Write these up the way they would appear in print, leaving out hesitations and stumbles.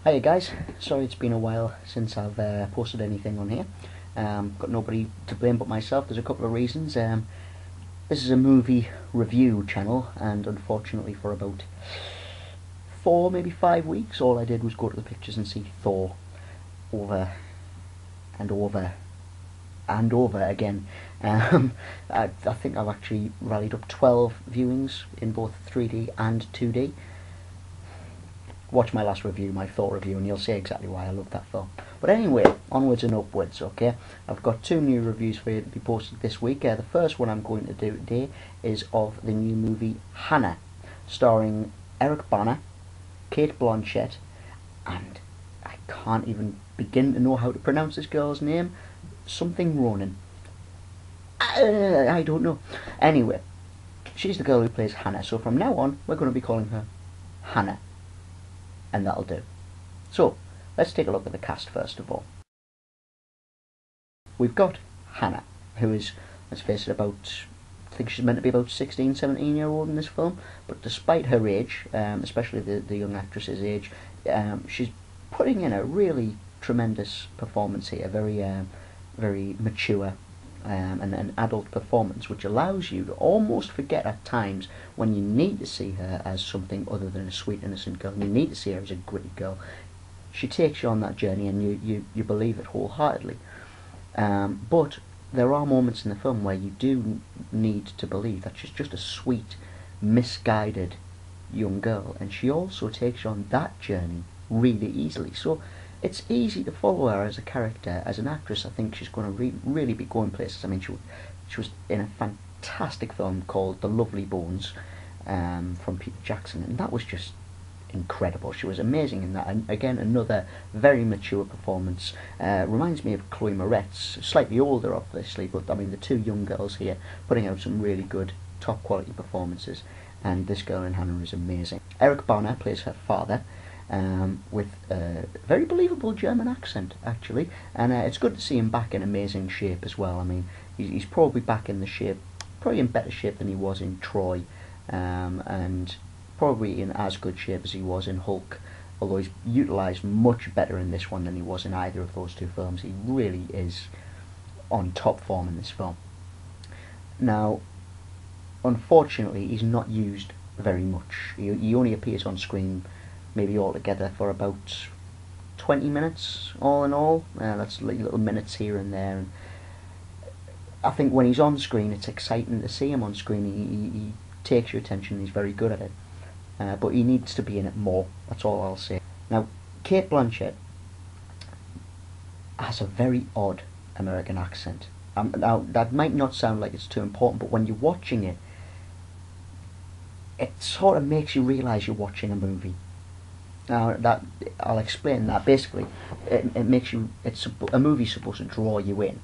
Hiya guys, sorry it's been a while since I've posted anything on here. Got nobody to blame but myself. There's a couple of reasons. This is a movie review channel, and unfortunately for about 4, maybe 5 weeks, all I did was go to the pictures and see Thor over and over and over again. I think I've actually rallied up 12 viewings in both 3D and 2D. Watch my last review, my Thor review, and you'll see exactly why I love that film. But anyway, onwards and upwards, okay? I've got 2 new reviews for you to be posted this week. The first one I'm going to do today is of the new movie Hanna, starring Bana, Cate Blanchett, and I can't even begin to know how to pronounce this girl's name. Something Ronan. I don't know. Anyway, she's the girl who plays Hanna, so from now on, we're going to be calling her Hanna. And that'll do. So, let's take a look at the cast first of all. We've got Hanna, who is, let's face it, I think she's meant to be about 16, 17 year old in this film, but despite her age, especially the young actress's age, she's putting in a really tremendous performance here, very mature and an adult performance, which allows you to almost forget at times when you need to see her as something other than a sweet innocent girl. You need to see her as a gritty girl. She takes you on that journey and you believe it wholeheartedly. But there are moments in the film where you do need to believe that she's just a sweet, misguided young girl, and she also takes you on that journey really easily. So it's easy to follow her as a character, as an actress. I think she's going to really be going places. I mean, she was in a fantastic film called The Lovely Bones from Peter Jackson, and that was just incredible. She was amazing in that. And again, another very mature performance. Reminds me of Chloe Moretz, slightly older obviously, but I mean the 2 young girls here putting out some really good top quality performances, and this girl in Hanna is amazing. Bana plays her father, with a very believable German accent actually, and it's good to see him back in amazing shape as well. I mean, he's probably back in probably in better shape than he was in Troy, and probably in as good shape as he was in Hulk, although he's utilised much better in this one than he was in either of those 2 films. He really is on top form in this film. Now, unfortunately, he's not used very much. He only appears on screen maybe altogether for about 20 minutes all in all. That's little minutes here and there, and I think when he's on screen it's exciting to see him on screen. He takes your attention, he's very good at it, but he needs to be in it more, that's all I'll say. Now, Cate Blanchett has a very odd American accent. Now that might not sound like it's too important, but when you're watching it, it sort of makes you realise you're watching a movie. Now that I'll explain that. Basically, it makes you. A movie's supposed to draw you in,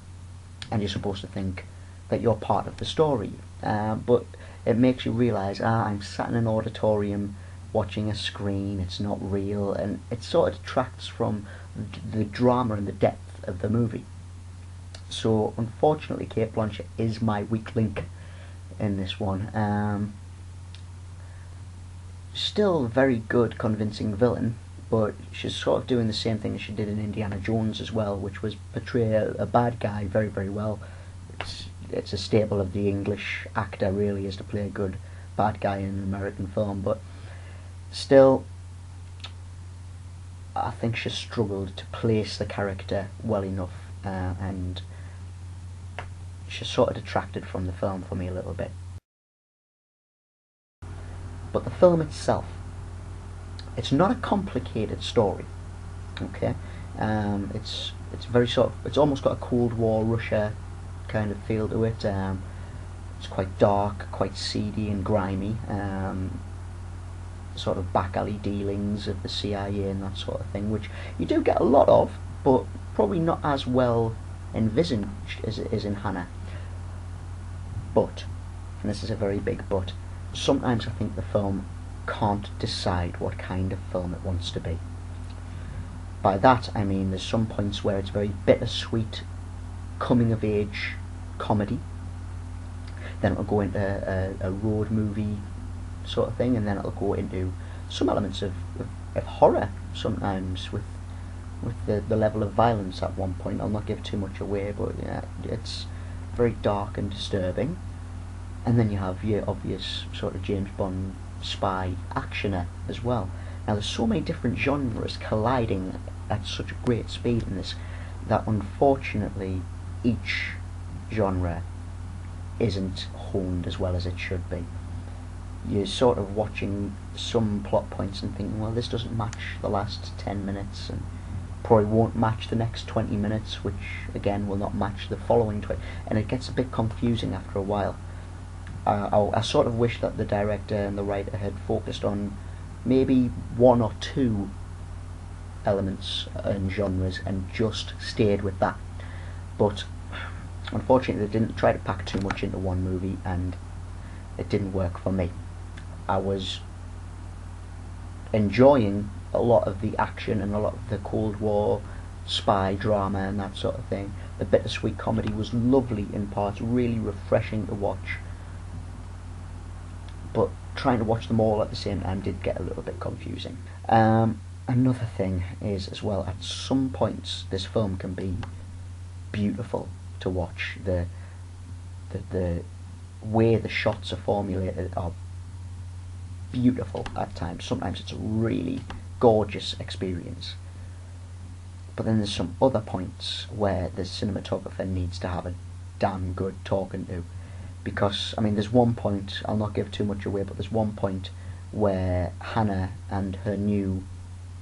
and you're supposed to think that you're part of the story. But it makes you realise, I'm sat in an auditorium watching a screen. It's not real, and it sort of detracts from the drama and the depth of the movie. So unfortunately, Cate Blanchett is my weak link in this one. Still very good, convincing villain, but she's sort of doing the same thing as she did in Indiana Jones as well, which was portray a bad guy very, very well. It's a staple of the English actor, really, is to play a good bad guy in an American film, but still, I think she struggled to place the character well enough, and she sort of detracted from the film for me a little bit. But the film itself, it's not a complicated story, okay? It's very it's almost got a Cold War Russia kind of feel to it. It's quite dark, quite seedy and grimy, sort of back alley dealings of the CIA and that sort of thing, which you do get a lot of, but probably not as well envisaged as it is in Hanna. But, and this is a very big but, sometimes I think the film can't decide what kind of film it wants to be. By that I mean there's some points where it's very bittersweet, coming of age comedy, then it'll go into a road movie sort of thing, and then it'll go into some elements of horror sometimes with the level of violence at one point. I'll not give too much away, but yeah, it's very dark and disturbing. And then you have your obvious sort of James Bond spy actioner as well. Now there's so many different genres colliding at such a great speed in this that unfortunately each genre isn't honed as well as it should be. You're sort of watching some plot points and thinking, well, this doesn't match the last 10 minutes and probably won't match the next 20 minutes, which again will not match the following 20, and it gets a bit confusing after a while. I sort of wish that the director and the writer had focused on maybe one or two elements and genres and just stayed with that. But unfortunately, they didn't try to pack too much into one movie, and it didn't work for me. I was enjoying a lot of the action and a lot of the Cold War spy drama and that sort of thing. The bittersweet comedy was lovely in parts, really refreshing to watch. But trying to watch them all at the same time did get a little bit confusing. Another thing is as well, at some points this film can be beautiful to watch. The way the shots are formulated are beautiful at times. Sometimes it's a really gorgeous experience. But then there's some other points where the cinematographer needs to have a damn good talking to. Because, I mean, there's one point, I'll not give too much away, but there's one point where Hanna and her new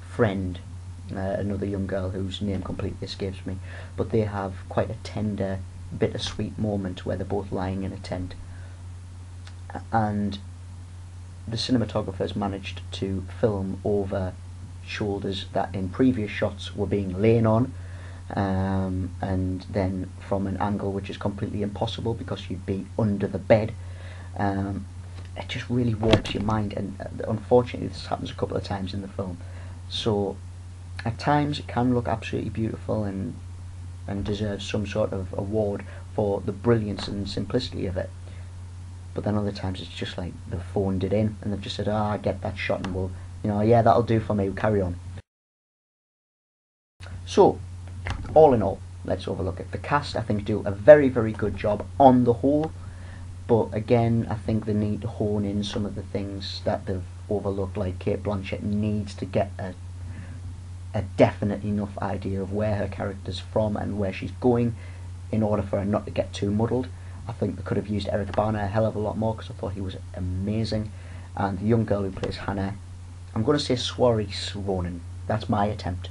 friend, another young girl whose name completely escapes me, but they have quite a tender, bittersweet moment where they're both lying in a tent. And the cinematographers managed to film over shoulders that in previous shots were being lain on, and then from an angle which is completely impossible because you'd be under the bed. It just really warps your mind, and unfortunately this happens a couple of times in the film. So at times it can look absolutely beautiful and deserves some sort of award for the brilliance and simplicity of it. But then other times it's just like they've phoned it in and they've just said, I get that shot and we'll, yeah, that'll do for me, carry on. So, all in all, let's overlook it. The cast, I think, do a very, very good job on the whole, but again, I think they need to hone in some of the things that they've overlooked, like Cate Blanchett needs to get a definite enough idea of where her character's from and where she's going in order for her not to get too muddled. I think they could have used Bana a hell of a lot more because I thought he was amazing. And the young girl who plays Hanna, I'm going to say Saoirse Ronan. That's my attempt.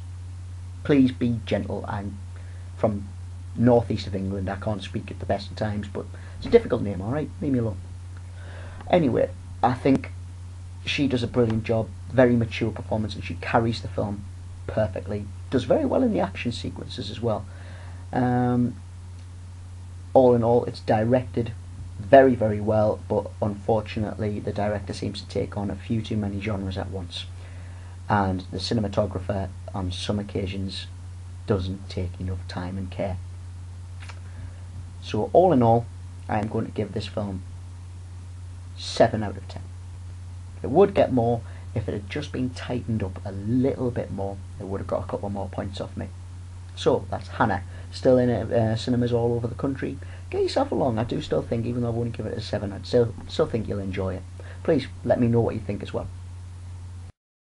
Please be gentle. I'm from northeast of England. I can't speak at the best of times, but it's a difficult name, alright? Leave me alone. Anyway, I think she does a brilliant job. Very mature performance, and she carries the film perfectly. Does very well in the action sequences as well. All in all, it's directed very, very well, but unfortunately the director seems to take on a few too many genres at once, and the cinematographer on some occasions doesn't take enough time and care. So all in all, I am going to give this film 7 out of 10. It would get more if it had just been tightened up a little bit more. It would have got a couple more points off me. So that's Hanna, still in cinemas all over the country. Get yourself along. I do still think, even though I've only given it a 7, I still think you'll enjoy it. Please let me know what you think as well.